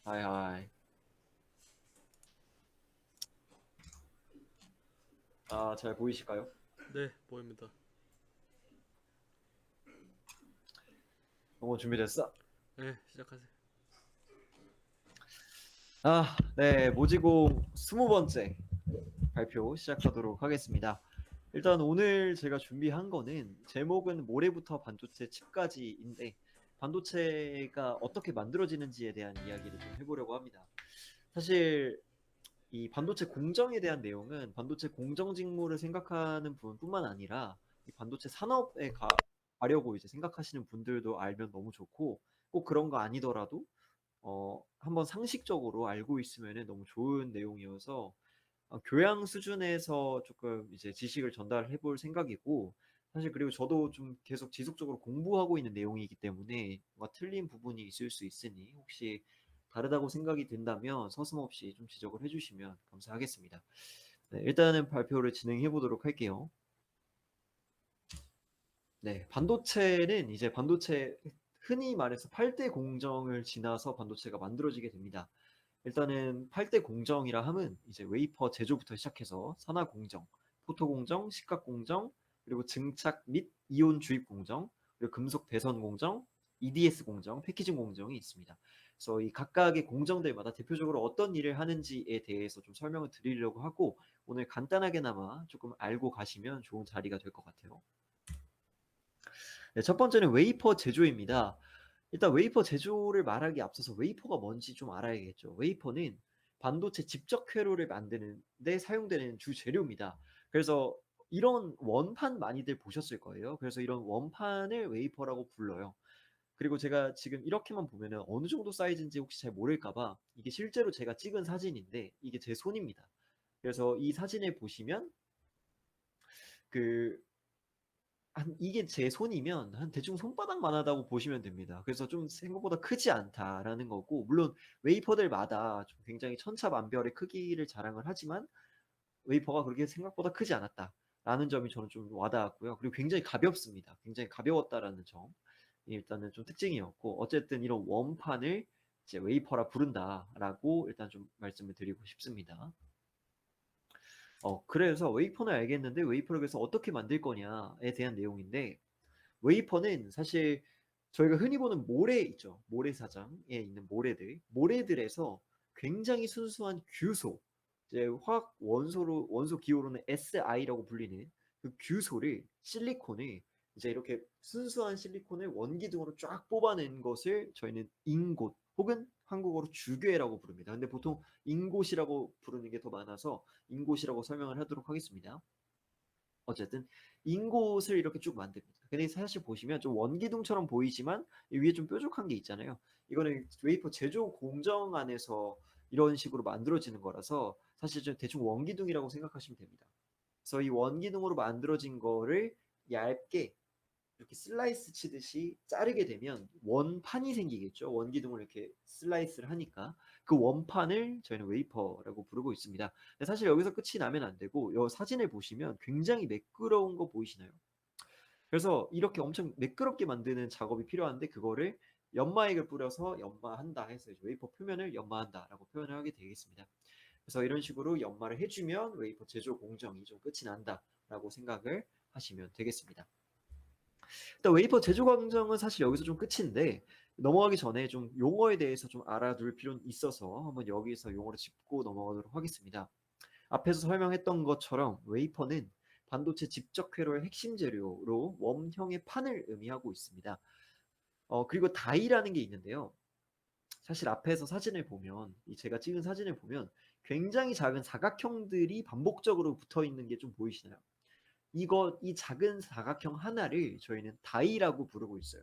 하이 하이. 잘 보이실까요? 네, 보입니다. 준비됐어? 네, 시작하세요. 네. 모지공 20번째 발표 시작하도록 하겠습니다. 일단 오늘 제가 준비한 거는 제목은 모레부터 반도체 칩까지인데 반도체가 어떻게 만들어지는지에 대한 이야기를 좀 해보려고 합니다. 사실 이 반도체 공정에 대한 내용은 반도체 공정 직무를 생각하는 분뿐만 아니라 이 반도체 산업에 가려고 이제 생각하시는 분들도 알면 너무 좋고 꼭 그런 거 아니더라도 한번 상식적으로 알고 있으면 너무 좋은 내용이어서 교양 수준에서 조금 이제 지식을 전달해 볼 생각이고 사실 그리고 저도 좀 계속 지속적으로 공부하고 있는 내용이기 때문에 뭔가 틀린 부분이 있을 수 있으니 혹시 다르다고 생각이 든다면 서슴없이 좀 지적을 해주시면 감사하겠습니다. 네, 일단은 발표를 진행해 보도록 할게요. 네, 반도체는 이제 반도체 흔히 말해서 8대 공정을 지나서 반도체가 만들어지게 됩니다. 일단은 8대 공정이라 함은 이제 웨이퍼 제조부터 시작해서 산화 공정, 포토 공정, 식각 공정, 그리고 증착 및 이온 주입 공정, 그리고 금속 배선 공정, EDS 공정, 패키징 공정이 있습니다. 그래서 이 각각의 공정들마다 대표적으로 어떤 일을 하는지에 대해서 좀 설명을 드리려고 하고 오늘 간단하게나마 조금 알고 가시면 좋은 자리가 될 것 같아요. 네, 첫 번째는 웨이퍼 제조입니다. 일단 웨이퍼 제조를 말하기 앞서서 웨이퍼가 뭔지 좀 알아야겠죠. 웨이퍼는 반도체 집적 회로를 만드는 데 사용되는 주 재료입니다. 그래서 이런 원판 많이들 보셨을 거예요. 그래서 이런 원판을 웨이퍼라고 불러요. 그리고 제가 지금 이렇게만 보면은 어느 정도 사이즈인지 혹시 잘 모를까 봐 이게 실제로 제가 찍은 사진인데 이게 제 손입니다. 그래서 이 사진을 보시면 그 이게 제 손이면 한 대충 손바닥만 하다고 보시면 됩니다. 그래서 좀 생각보다 크지 않다라는 거고, 물론 웨이퍼들마다 좀 굉장히 천차만별의 크기를 자랑을 하지만 웨이퍼가 그렇게 생각보다 크지 않았다라는 점이 저는 좀 와닿았고요. 그리고 굉장히 가볍습니다. 굉장히 가벼웠다라는 점. 일단은 좀 특징이었고, 어쨌든 이런 원판을 이제 웨이퍼라 부른다라고 일단 좀 말씀을 드리고 싶습니다. 그래서 웨이퍼는 알겠는데 웨이퍼를 그래서 어떻게 만들 거냐에 대한 내용인데 웨이퍼는 사실 저희가 흔히 보는 모래 있죠. 모래사장에 있는 모래들. 모래들에서 굉장히 순수한 규소, 이제 화학 원소로, 원소 기호로는 SI라고 불리는 그 규소를, 실리콘을, 이제 이렇게 순수한 실리콘을 원기둥으로 쫙 뽑아낸 것을 저희는 인곳 혹은 한국어로 주괴라고 부릅니다. 근데 보통 인곳이라고 부르는 게 더 많아서 인곳이라고 설명을 하도록 하겠습니다. 어쨌든 인곳을 이렇게 쭉 만듭니다. 근데 사실 보시면 좀 원기둥처럼 보이지만 위에 좀 뾰족한 게 있잖아요. 이거는 웨이퍼 제조 공정 안에서 이런 식으로 만들어지는 거라서 사실 좀 대충 원기둥이라고 생각하시면 됩니다. 그래서 이 원기둥으로 만들어진 거를 얇게 이렇게 슬라이스 치듯이 자르게 되면 원판이 생기겠죠. 원기둥을 이렇게 슬라이스를 하니까 그 원판을 저희는 웨이퍼라고 부르고 있습니다. 근데 사실 여기서 끝이 나면 안 되고 이 사진을 보시면 굉장히 매끄러운 거 보이시나요? 그래서 이렇게 엄청 매끄럽게 만드는 작업이 필요한데 그거를 연마액을 뿌려서 연마한다 해서 이제 웨이퍼 표면을 연마한다라고 표현을 하게 되겠습니다. 그래서 이런 식으로 연마를 해주면 웨이퍼 제조 공정이 좀 끝이 난다라고 생각을 하시면 되겠습니다. 일단 웨이퍼 제조 과정은 사실 여기서 좀 끝인데 넘어가기 전에 좀 용어에 대해서 좀 알아둘 필요는 있어서 한번 여기서 용어를 짚고 넘어가도록 하겠습니다. 앞에서 설명했던 것처럼 웨이퍼는 반도체 집적 회로의 핵심 재료로 웜형의 판을 의미하고 있습니다. 그리고 다이라는 게 있는데요. 사실 앞에서 사진을 보면, 제가 찍은 사진을 보면 굉장히 작은 사각형들이 반복적으로 붙어 있는 게 좀 보이시나요? 이 작은 사각형 하나를 저희는 다이라고 부르고 있어요.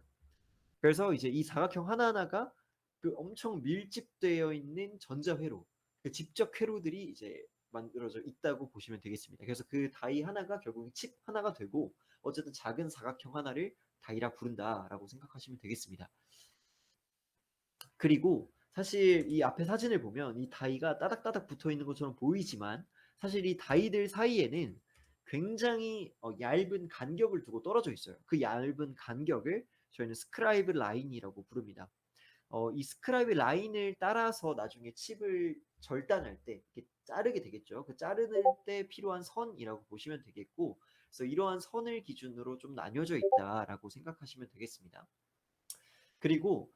그래서 이제 이 사각형 하나하나가 그 엄청 밀집되어 있는 전자회로, 그 집적 회로들이 이제 만들어져 있다고 보시면 되겠습니다. 그래서 그 다이 하나가 결국 칩 하나가 되고 어쨌든 작은 사각형 하나를 다이라 부른다라고 생각하시면 되겠습니다. 그리고 사실 이 앞에 사진을 보면 이 다이가 따닥따닥 붙어 있는 것처럼 보이지만 사실 이 다이들 사이에는 굉장히 얇은 간격을 두고 떨어져 있어요. 그 얇은 간격을 저희는 스크라이브 라인이라고 부릅니다. 이 스크라이브 라인을 따라서 나중에 칩을 절단할 때 이렇게 자르게 되겠죠. 그 자르는 때 필요한 선이라고 보시면 되겠고, 그래서 이러한 선을 기준으로 좀 나뉘어져 있다라고 생각하시면 되겠습니다. 그리고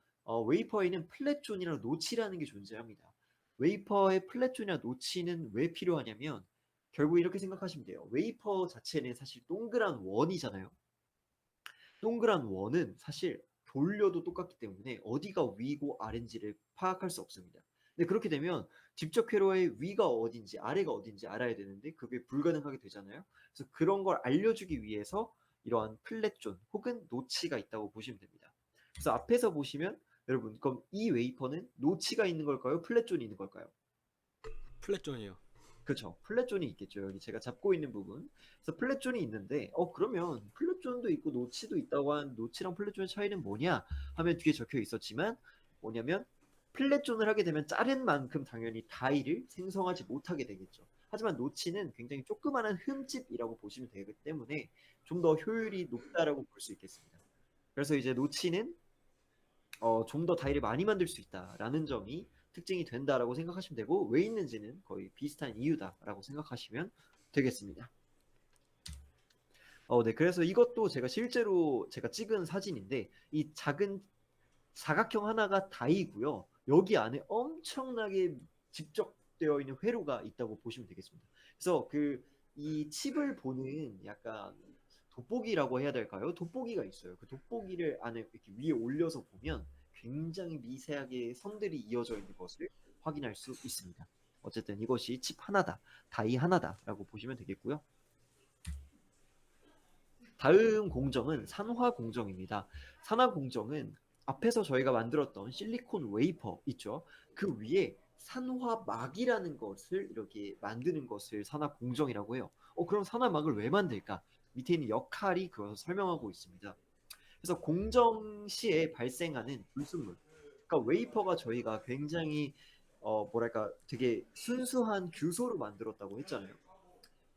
웨이퍼에는 플랫존이랑 노치라는 게 존재합니다. 웨이퍼의 플랫존이나 노치는 왜 필요하냐면 결국 이렇게 생각하시면 돼요. 웨이퍼 자체는 사실 동그란 원이잖아요. 동그란 원은 사실 돌려도 똑같기 때문에 어디가 위고 아래인지를 파악할 수 없습니다. 근데 그렇게 되면 직접 회로의 위가 어딘지 아래가 어딘지 알아야 되는데 그게 불가능하게 되잖아요. 그래서 그런 걸 알려주기 위해서 이러한 플랫존 혹은 노치가 있다고 보시면 됩니다. 그래서 앞에서 보시면 여러분 그럼 이 웨이퍼는 노치가 있는 걸까요? 플랫존이 있는 걸까요? 플랫존이요. 그쵸. 플랫존이 있겠죠. 여기 제가 잡고 있는 부분. 그래서 플랫존이 있는데, 그러면 플랫존도 있고 노치도 있다고 한 노치랑 플랫존의 차이는 뭐냐? 하면 뒤에 적혀 있었지만, 뭐냐면, 플랫존을 하게 되면 자른 만큼 당연히 다이를 생성하지 못하게 되겠죠. 하지만 노치는 굉장히 조그마한 흠집이라고 보시면 되기 때문에 좀 더 효율이 높다라고 볼 수 있겠습니다. 그래서 이제 노치는 좀 더 다이를 많이 만들 수 있다라는 점이 특징이 된다라고 생각하시면 되고 왜 있는지는 거의 비슷한 이유다라고 생각하시면 되겠습니다. 네. 그래서 이것도 제가 실제로 제가 찍은 사진인데 이 작은 사각형 하나가 다이고요. 여기 안에 엄청나게 집적되어 있는 회로가 있다고 보시면 되겠습니다. 그래서 이 칩을 보는 약간 돋보기라고 해야 될까요? 돋보기가 있어요. 그 돋보기를 안에 이렇게 위에 올려서 보면 굉장히 미세하게 선들이 이어져 있는 것을 확인할 수 있습니다. 어쨌든 이것이 칩 하나다, 다이 하나다라고 보시면 되겠고요. 다음 공정은 산화 공정입니다. 산화 공정은 앞에서 저희가 만들었던 실리콘 웨이퍼 있죠. 그 위에 산화막이라는 것을 이렇게 만드는 것을 산화 공정이라고 해요. 그럼 산화막을 왜 만들까? 밑에 있는 역할이 그것을 설명하고 있습니다. 그래서 공정 시에 발생하는 불순물. 그러니까 웨이퍼가 저희가 굉장히 뭐랄까 되게 순수한 규소로 만들었다고 했잖아요.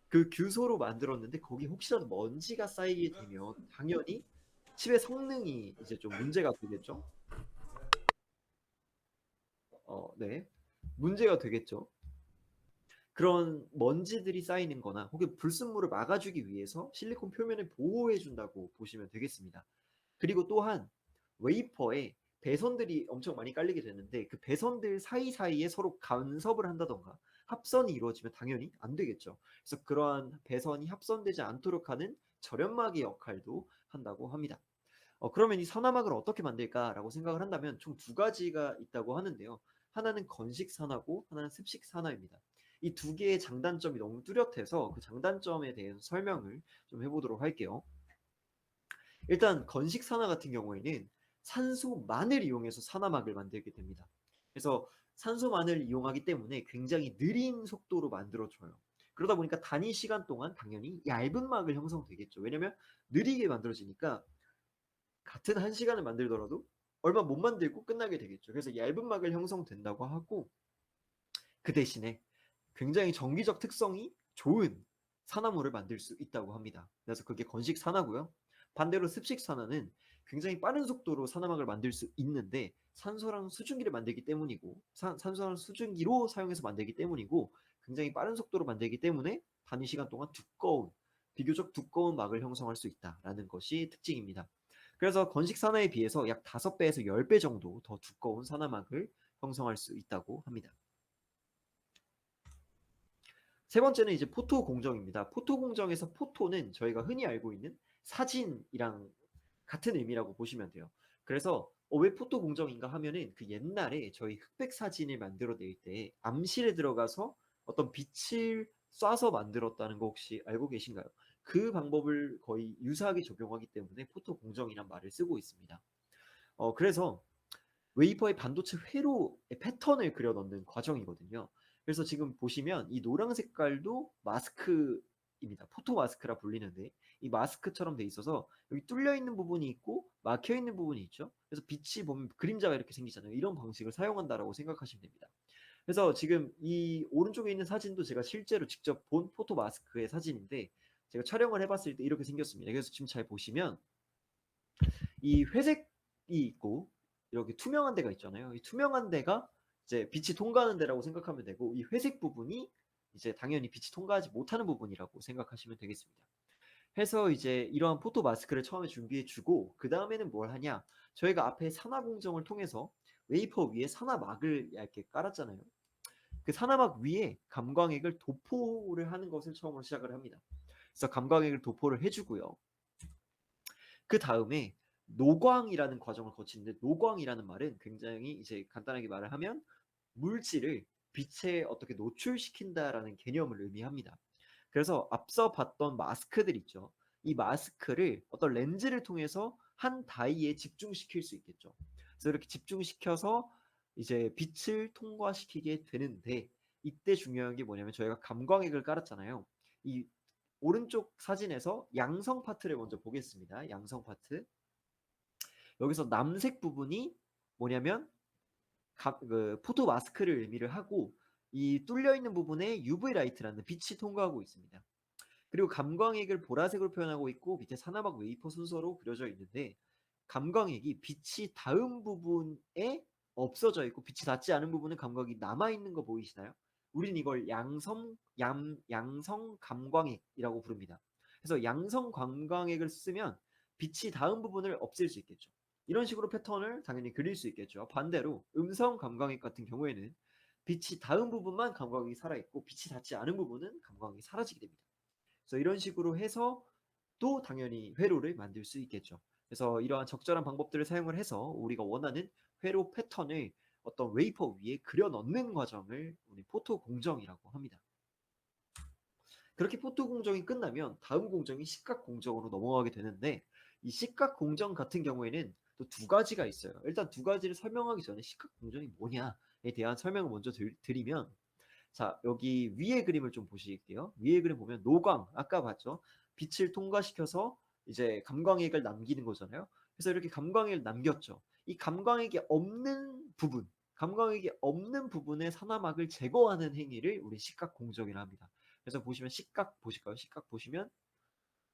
그 규소로 만들었는데 거기 혹시라도 먼지가 쌓이게 되면 당연히 칩의 성능이 이제 좀 문제가 되겠죠. 네. 문제가 되겠죠. 그런 먼지들이 쌓이는 거나 혹은 불순물을 막아주기 위해서 실리콘 표면을 보호해 준다고 보시면 되겠습니다. 그리고 또한 웨이퍼에 배선들이 엄청 많이 깔리게 되는데 그 배선들 사이사이에 서로 간섭을 한다던가 합선이 이루어지면 당연히 안 되겠죠. 그래서 그러한 배선이 합선되지 않도록 하는 절연막의 역할도 한다고 합니다. 그러면 이 산화막을 어떻게 만들까라고 생각을 한다면 총 두 가지가 있다고 하는데요. 하나는 건식 산화고 하나는 습식 산화입니다. 이 두 개의 장단점이 너무 뚜렷해서 그 장단점에 대해서 설명을 좀 해보도록 할게요. 일단 건식 산화 같은 경우에는 산소만을 이용해서 산화막을 만들게 됩니다. 그래서 산소만을 이용하기 때문에 굉장히 느린 속도로 만들어져요. 그러다 보니까 단위 시간 동안 당연히 얇은 막을 형성되겠죠. 왜냐면 느리게 만들어지니까 같은 한 시간을 만들더라도 얼마 못 만들고 끝나게 되겠죠. 그래서 얇은 막을 형성된다고 하고 그 대신에 굉장히 정기적 특성이 좋은 산화물을 만들 수 있다고 합니다. 그래서 그게 건식 산화고요. 반대로 습식 산화는 굉장히 빠른 속도로 산화막을 만들 수 있는데 산소랑 수증기를 만들기 때문이고 산소랑 수증기로 사용해서 만들기 때문이고 굉장히 빠른 속도로 만들기 때문에 단위 시간 동안 비교적 두꺼운 막을 형성할 수 있다라는 것이 특징입니다. 그래서 건식 산화에 비해서 약 5배에서 10배 정도 더 두꺼운 산화막을 형성할 수 있다고 합니다. 세 번째는 이제 포토 공정입니다. 포토 공정에서 포토는 저희가 흔히 알고 있는 사진이랑 같은 의미라고 보시면 돼요. 그래서 왜 포토 공정인가 하면은 그 옛날에 저희 흑백 사진을 만들어낼 때 암실에 들어가서 어떤 빛을 쏴서 만들었다는 거 혹시 알고 계신가요? 그 방법을 거의 유사하게 적용하기 때문에 포토 공정이란 말을 쓰고 있습니다. 그래서 웨이퍼의 반도체 회로의 패턴을 그려 넣는 과정이거든요. 그래서 지금 보시면 이 노란 색깔도 마스크입니다. 포토 마스크라 불리는데 이 마스크처럼 돼 있어서 여기 뚫려 있는 부분이 있고 막혀 있는 부분이 있죠. 그래서 빛이 보면 그림자가 이렇게 생기잖아요. 이런 방식을 사용한다라고 생각하시면 됩니다. 그래서 지금 이 오른쪽에 있는 사진도 제가 실제로 직접 본 포토 마스크의 사진인데 제가 촬영을 해봤을 때 이렇게 생겼습니다. 그래서 지금 잘 보시면 이 회색이 있고 이렇게 투명한 데가 있잖아요. 이 투명한 데가 이제 빛이 통과하는 데라고 생각하면 되고, 이 회색 부분이 이제 당연히 빛이 통과하지 못하는 부분이라고 생각하시면 되겠습니다. 해서 이제 이러한 포토 마스크를 처음에 준비해 주고, 그 다음에는 뭘 하냐, 저희가 앞에 산화 공정을 통해서 웨이퍼 위에 산화막을 얇게 깔았잖아요. 그 산화막 위에 감광액을 도포를 하는 것을 처음으로 시작을 합니다. 그래서 감광액을 도포를 해주고요. 그 다음에 노광이라는 과정을 거치는데, 노광이라는 말은 굉장히 이제 간단하게 말을 하면 물질을 빛에 어떻게 노출시킨다라는 개념을 의미합니다. 그래서 앞서 봤던 마스크들 있죠. 이 마스크를 어떤 렌즈를 통해서 한 다이에 집중시킬 수 있겠죠. 그래서 이렇게 집중시켜서 이제 빛을 통과시키게 되는데, 이때 중요한 게 뭐냐면 저희가 감광액을 깔았잖아요. 이 오른쪽 사진에서 양성 파트를 먼저 보겠습니다. 양성 파트. 여기서 남색 부분이 뭐냐면 그 포토 마스크를 의미를 하고, 이 뚫려 있는 부분에 UV 라이트라는 빛이 통과하고 있습니다. 그리고 감광액을 보라색으로 표현하고 있고, 밑에 산화막 웨이퍼 순서로 그려져 있는데, 감광액이 빛이 닿은 부분에 없어져 있고 빛이 닿지 않은 부분은 감광이 남아 있는 거 보이시나요? 우린 이걸 양성 감광액이라고 부릅니다. 그래서 양성 감광액을 쓰면 빛이 닿은 부분을 없앨 수 있겠죠. 이런 식으로 패턴을 당연히 그릴 수 있겠죠. 반대로 음성 감광액 같은 경우에는 빛이 닿은 부분만 감광이 살아있고 빛이 닿지 않은 부분은 감광이 사라지게 됩니다. 그래서 이런 식으로 해서 또 당연히 회로를 만들 수 있겠죠. 그래서 이러한 적절한 방법들을 사용을 해서 우리가 원하는 회로 패턴을 어떤 웨이퍼 위에 그려 넣는 과정을 우리 포토 공정이라고 합니다. 그렇게 포토 공정이 끝나면 다음 공정이 시각 공정으로 넘어가게 되는데, 이 시각 공정 같은 경우에는 또 두 가지가 있어요. 일단 두 가지를 설명하기 전에 시각 공정이 뭐냐에 대한 설명을 먼저 드리면, 자, 여기 위에 그림을 좀 보실게요. 위에 그림 보면 노광, 아까 봤죠? 빛을 통과시켜서 이제 감광액을 남기는 거잖아요. 그래서 이렇게 감광액을 남겼죠. 이 감광액이 없는 부분, 감광액이 없는 부분의 산화막을 제거하는 행위를 우리 시각 공정이라 합니다. 그래서 보시면 시각 보실까요? 시각 보시면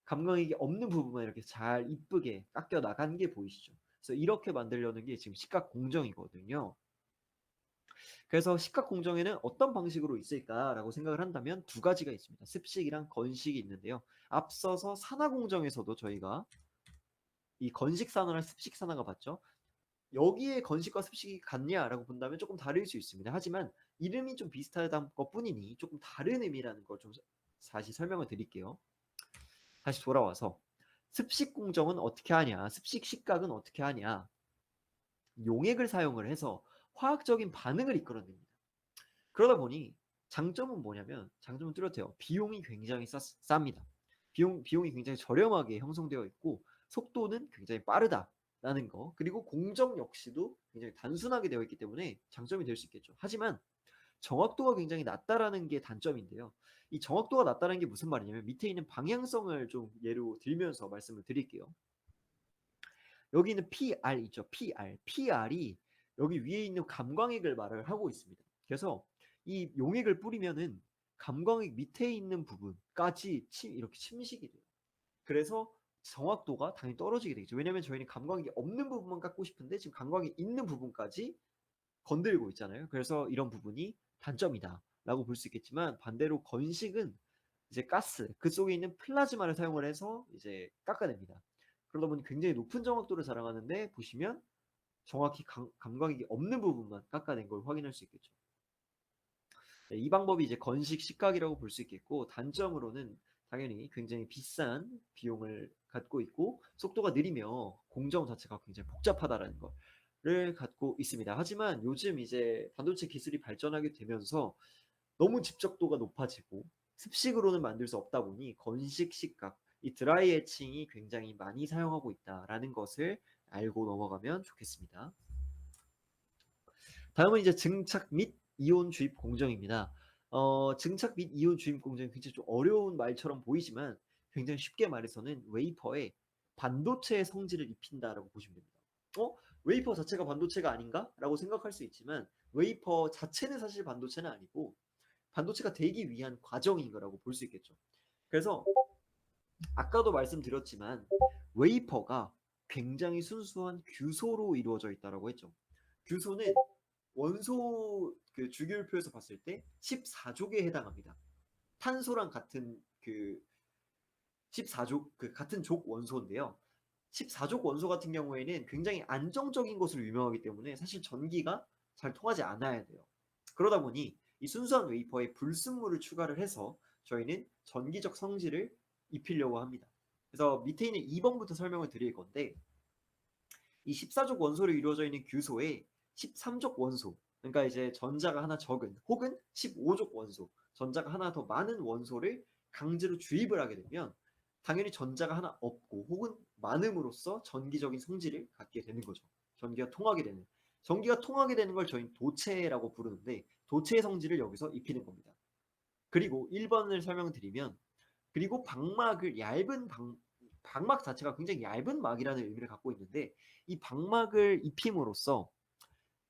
감광액이 없는 부분만 이렇게 잘 이쁘게 깎여 나간 게 보이시죠? 그래서 이렇게 만들려는 게 지금 시각 공정이거든요. 그래서 시각 공정에는 어떤 방식으로 있을까라고 생각을 한다면 두 가지가 있습니다. 습식이랑 건식이 있는데요. 앞서서 산화 공정에서도 저희가 이 건식 산화랑 습식 산화가 봤죠. 여기에 건식과 습식이 같냐라고 본다면 조금 다를 수 있습니다. 하지만 이름이 좀 비슷하다 것 뿐이니 조금 다른 의미라는 걸 좀 다시 설명을 드릴게요. 다시 돌아와서 습식 공정은 어떻게 하냐, 습식 식각은 어떻게 하냐, 용액을 사용을 해서 화학적인 반응을 이끌어냅니다. 그러다 보니 장점은 뭐냐면, 장점은 뚜렷해요. 비용이 굉장히 쌉니다. 비용이 굉장히 저렴하게 형성되어 있고 속도는 굉장히 빠르다라는 거, 그리고 공정 역시도 굉장히 단순하게 되어 있기 때문에 장점이 될 수 있겠죠. 하지만 정확도가 굉장히 낮다라는 게 단점인데요. 이 정확도가 낮다는 게 무슨 말이냐면, 밑에 있는 방향성을 좀 예로 들면서 말씀을 드릴게요. 여기 있는 PR 있죠. PR이 여기 위에 있는 감광액을 말을 하고 있습니다. 그래서 이 용액을 뿌리면은 감광액 밑에 있는 부분까지 이렇게 침식이 돼요. 그래서 정확도가 당연히 떨어지게 되겠죠. 왜냐면 저희는 감광액이 없는 부분만 깎고 싶은데 지금 감광이 있는 부분까지 건드리고 있잖아요. 그래서 이런 부분이 단점이다 라고 볼 수 있겠지만, 반대로 건식은 이제 가스, 그 속에 있는 플라즈마를 사용을 해서 이제 깎아냅니다. 그러다 보니 굉장히 높은 정확도를 자랑하는데, 보시면 정확히 감광액이 없는 부분만 깎아낸 걸 확인할 수 있겠죠. 네, 이 방법이 이제 건식 식각이라고 볼 수 있겠고, 단점으로는 당연히 굉장히 비싼 비용을 갖고 있고 속도가 느리며 공정 자체가 굉장히 복잡하다라는 거를 갖고 있습니다. 하지만 요즘 이제 반도체 기술이 발전하게 되면서 너무 집적도가 높아지고 습식으로는 만들 수 없다 보니 건식 식각, 이 드라이 애칭이 굉장히 많이 사용하고 있다라는 것을 알고 넘어가면 좋겠습니다. 다음은 이제 증착 및 이온 주입 공정입니다. 증착 및 이온 주입 공정이 굉장히 좀 어려운 말처럼 보이지만, 굉장히 쉽게 말해서는 웨이퍼에 반도체의 성질을 입힌다라고 보시면 됩니다. 웨이퍼 자체가 반도체가 아닌가? 라고 생각할 수 있지만, 웨이퍼 자체는 사실 반도체는 아니고 반도체가 되기 위한 과정인 거라고 볼 수 있겠죠. 그래서 아까도 말씀드렸지만 웨이퍼가 굉장히 순수한 규소로 이루어져 있다라고 했죠. 규소는 원소 그 주기율표에서 봤을 때 14족에 해당합니다. 탄소랑 같은 그 14족 그 같은 족 원소인데요. 14족 원소 같은 경우에는 굉장히 안정적인 것으로 유명하기 때문에 사실 전기가 잘 통하지 않아야 돼요. 그러다 보니 이 순수한 웨이퍼에 불순물을 추가를 해서 저희는 전기적 성질을 입히려고 합니다. 그래서 밑에 있는 2번부터 설명을 드릴 건데 이 14족 원소로 이루어져 있는 규소에 13족 원소, 그러니까 이제 전자가 하나 적은 혹은 15족 원소, 전자가 하나 더 많은 원소를 강제로 주입을 하게 되면 당연히 전자가 하나 없고 혹은 많음으로써 전기적인 성질을 갖게 되는 거죠. 전기가 통하게 되는. 전기가 통하게 되는 걸 저희는 도체라고 부르는데 도체의 성질을 여기서 입히는 겁니다. 그리고 1번을 설명드리면 그리고 방막을 얇은 방막 자체가 굉장히 얇은 막이라는 의미를 갖고 있는데 이 방막을 입힘으로써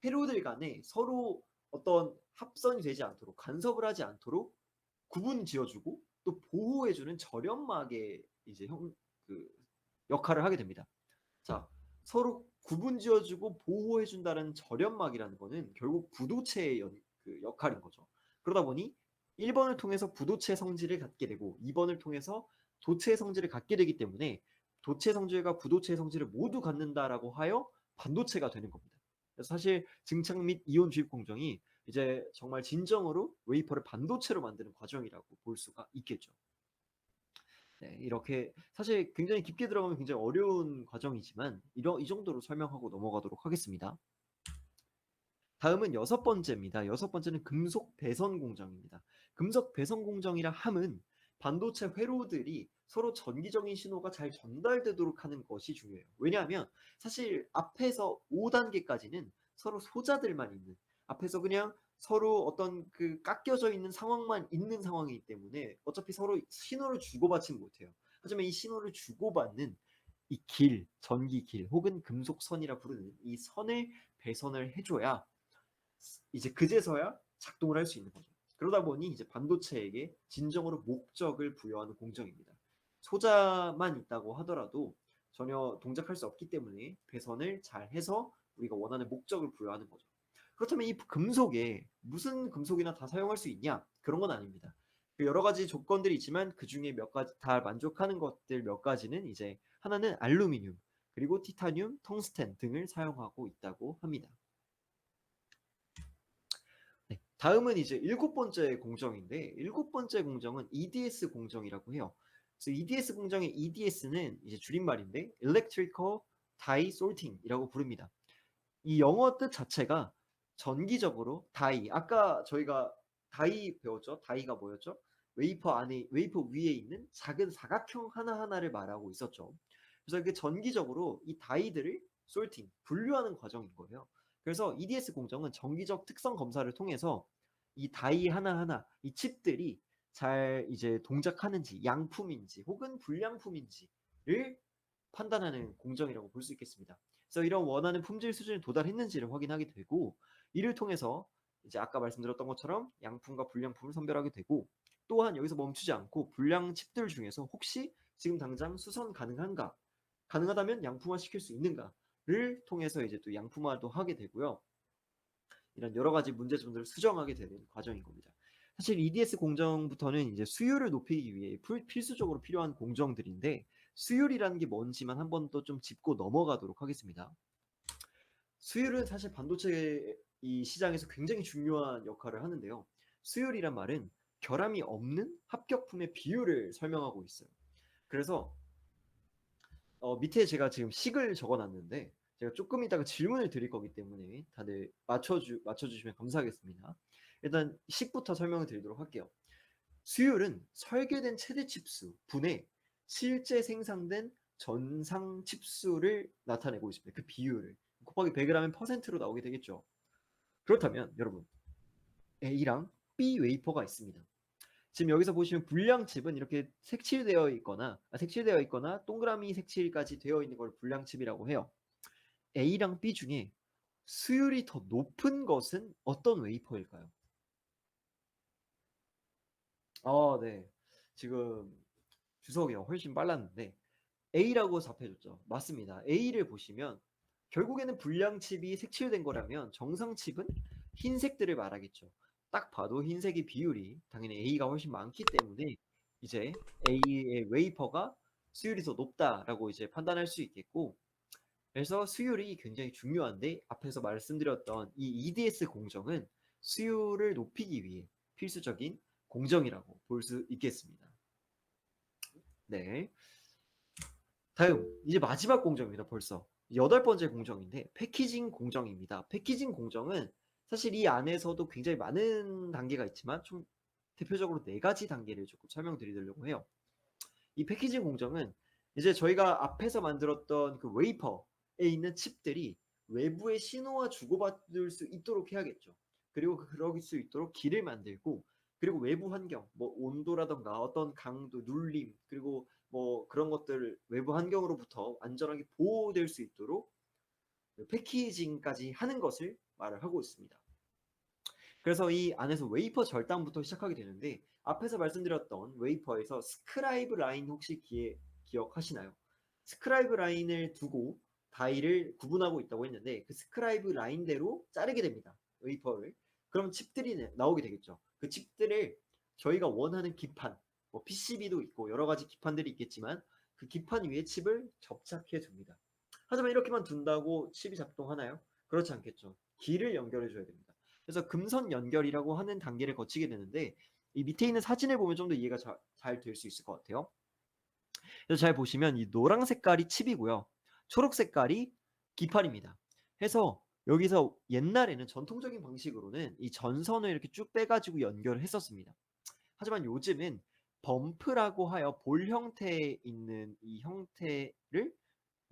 회로들 간에 서로 어떤 합선이 되지 않도록 간섭을 하지 않도록 구분 지어주고 또 보호해주는 절연막의 이제 그 역할을 하게 됩니다. 자, 서로 구분 지어주고 보호해준다는 절연막이라는 거는 결국 부도체의 그 역할인 거죠. 그러다 보니 1번을 통해서 부도체 성질을 갖게 되고 2번을 통해서 도체 성질을 갖게 되기 때문에 도체 성질과 부도체 성질을 모두 갖는다라고 하여 반도체가 되는 겁니다. 그래서 사실 증착 및 이온 주입 공정이 이제 정말 진정으로 웨이퍼를 반도체로 만드는 과정이라고 볼 수가 있겠죠. 네, 이렇게 사실 굉장히 깊게 들어가면 굉장히 어려운 과정이지만 이 정도로 설명하고 넘어가도록 하겠습니다. 다음은 6번째입니다. 6번째는 금속 배선 공정입니다. 금속 배선 공정이라 함은 반도체 회로들이 서로 전기적인 신호가 잘 전달되도록 하는 것이 중요해요. 왜냐하면 사실 앞에서 5단계까지는 서로 소자들만 있는 앞에서 그냥 서로 어떤 그 깎여져 있는 상황만 있는 상황이기 때문에 어차피 서로 신호를 주고받지는 못해요. 하지만 이 신호를 주고받는 이 길, 전기 길 혹은 금속선이라 부르는 이 선을 배선을 해줘야 이제 그제서야 작동을 할 수 있는 거죠. 그러다 보니 이제 반도체에게 진정으로 목적을 부여하는 공정입니다. 소자만 있다고 하더라도 전혀 동작할 수 없기 때문에 배선을 잘 해서 우리가 원하는 목적을 부여하는 거죠. 그렇다면 이 금속에 무슨 금속이나 다 사용할 수 있냐? 그런 건 아닙니다. 그 여러 가지 조건들이 있지만 그 중에 몇 가지 다 만족하는 것들 몇 가지는 이제 하나는 알루미늄, 그리고 티타늄, 텅스텐 등을 사용하고 있다고 합니다. 네, 다음은 이제 7번째 공정인데 7번째 공정은 EDS 공정이라고 해요. 그래서 EDS 공정의 EDS는 이제 줄임말인데 Electrical Die Sorting이라고 부릅니다. 이 영어 뜻 자체가 전기적으로 다이, 아까 저희가 다이 배웠죠? 다이가 뭐였죠? 웨이퍼 안에 웨이퍼 위에 있는 작은 사각형 하나하나를 말하고 있었죠. 그래서 그 전기적으로 이 다이들을 솔팅, 분류하는 과정인 거예요. 그래서 EDS 공정은 전기적 특성 검사를 통해서 이 다이 하나하나, 이 칩들이 잘 이제 동작하는지, 양품인지 혹은 불량품인지를 판단하는 공정이라고 볼 수 있겠습니다. 그래서 이런 원하는 품질 수준에 도달했는지를 확인하게 되고 이를 통해서 이제 아까 말씀드렸던 것처럼 양품과 불량품을 선별하게 되고 또한 여기서 멈추지 않고 불량 칩들 중에서 혹시 지금 당장 수선 가능한가? 가능하다면 양품화 시킬 수 있는가를 통해서 이제 또 양품화도 하게 되고요. 이런 여러 가지 문제점들을 수정하게 되는 과정인 겁니다. 사실 EDS 공정부터는 이제 수율을 높이기 위해 필수적으로 필요한 공정들인데 수율이라는 게 뭔지만 한 번 더 좀 짚고 넘어가도록 하겠습니다. 수율은 사실 반도체 이 시장에서 굉장히 중요한 역할을 하는데요. 수율이란 말은 결함이 없는 합격품의 비율을 설명하고 있어요. 그래서 밑에 제가 지금 식을 적어놨는데 제가 조금 이따가 질문을 드릴 거기 때문에 다들 맞춰주시면 감사하겠습니다. 일단 식부터 설명을 드리도록 할게요. 수율은 설계된 최대 칩수 분의 실제 생산된 전상 칩수를 나타내고 있습니다. 그 비율을 곱하기 100을 하면 퍼센트로 나오게 되겠죠. 그렇다면 여러분 A랑 B 웨이퍼가 있습니다. 지금 여기서 보시면 불량칩은 이렇게 색칠되어 있거나 동그라미 색칠까지 되어 있는 걸 불량칩이라고 해요. A랑 B 중에 수율이 더 높은 것은 어떤 웨이퍼일까요? 네. 지금 주석이가 훨씬 빨랐는데 A라고 답해줬죠. 맞습니다. A를 보시면 결국에는 불량 칩이 색칠된 거라면 정상 칩은 흰색들을 말하겠죠. 딱 봐도 흰색의 비율이 당연히 A가 훨씬 많기 때문에 이제 A의 웨이퍼가 수율이 더 높다라고 이제 판단할 수 있겠고, 그래서 수율이 굉장히 중요한데 앞에서 말씀드렸던 이 EDS 공정은 수율을 높이기 위해 필수적인 공정이라고 볼 수 있겠습니다. 네. 다음 이제 마지막 공정입니다. 벌써 8번째 공정인데 패키징 공정입니다. 패키징 공정은 사실 이 안에서도 굉장히 많은 단계가 있지만 좀 대표적으로 4가지 단계를 조금 설명드리려고 해요. 이 패키징 공정은 이제 저희가 앞에서 만들었던 그 웨이퍼에 있는 칩들이 외부의 신호와 주고받을 수 있도록 해야겠죠. 그리고 그럴 수 있도록 길을 만들고, 그리고 외부 환경, 뭐 온도라던가 어떤 강도, 눌림, 그리고 뭐 그런 것들 외부 환경으로부터 안전하게 보호될 수 있도록 패키징까지 하는 것을 말을 하고 있습니다. 그래서 이 안에서 웨이퍼 절단부터 시작하게 되는데, 앞에서 말씀드렸던 웨이퍼에서 스크라이브 라인 혹시 기억하시나요? 스크라이브 라인을 두고 다이를 구분하고 있다고 했는데 그 스크라이브 라인대로 자르게 됩니다. 웨이퍼를. 그럼 칩들이 나오게 되겠죠. 그 칩들을 저희가 원하는 기판, 뭐 PCB도 있고 여러 가지 기판들이 있겠지만 그 기판 위에 칩을 접착해 줍니다. 하지만 이렇게만 둔다고 칩이 작동하나요? 그렇지 않겠죠. 길을 연결해 줘야 됩니다. 그래서 금선 연결이라고 하는 단계를 거치게 되는데, 이 밑에 있는 사진을 보면 좀 더 이해가 잘 될 수 있을 것 같아요. 그래서 잘 보시면 이 노랑 색깔이 칩이고요. 초록 색깔이 기판입니다. 해서 여기서 옛날에는 전통적인 방식으로는 이 전선을 이렇게 쭉 빼가지고 연결을 했었습니다. 하지만 요즘은 범프라고 하여 볼 형태에 있는 이 형태를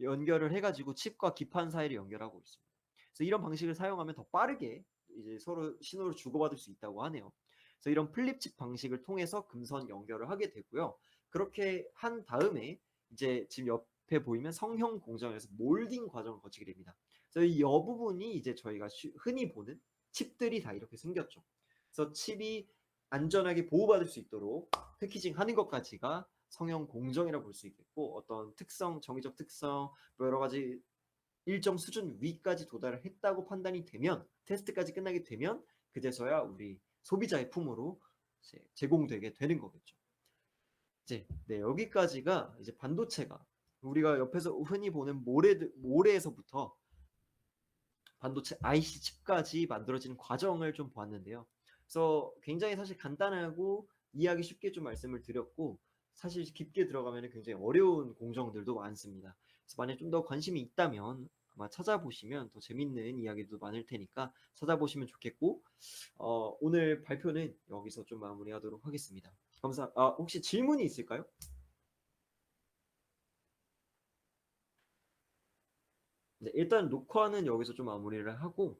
연결을 해가지고 칩과 기판 사이를 연결하고 있습니다. 그래서 이런 방식을 사용하면 더 빠르게 이제 서로 신호를 주고받을 수 있다고 하네요. 그래서 이런 플립칩 방식을 통해서 금선 연결을 하게 되고요. 그렇게 한 다음에 이제 지금 옆에 보이면 성형 공정에서 몰딩 과정을 거치게 됩니다. 그래서 이 부분이 이제 저희가 흔히 보는 칩들이 다 이렇게 생겼죠. 그래서 칩이 안전하게 보호받을 수 있도록 패키징 하는 것까지가 성형 공정이라고 볼 수 있겠고, 어떤 특성, 정의적 특성, 뭐 여러 가지 일정 수준 위까지 도달을 했다고 판단이 되면, 테스트까지 끝나게 되면 그제서야 우리 소비자의 품으로 이제 제공되게 되는 거겠죠. 이제 네, 여기까지가 이제 반도체가 우리가 옆에서 흔히 보는 모래에서부터 반도체 IC 칩까지 만들어지는 과정을 좀 보았는데요. 그래서 굉장히 사실 간단하고 이해하기 쉽게 좀 말씀을 드렸고, 사실 깊게 들어가면 굉장히 어려운 공정들도 많습니다. 그래서 만약 좀 더 관심이 있다면 아마 찾아보시면 더 재밌는 이야기도 많을 테니까 찾아보시면 좋겠고, 오늘 발표는 여기서 좀 마무리하도록 하겠습니다. 혹시 질문이 있을까요? 네, 일단 녹화는 여기서 좀 마무리를 하고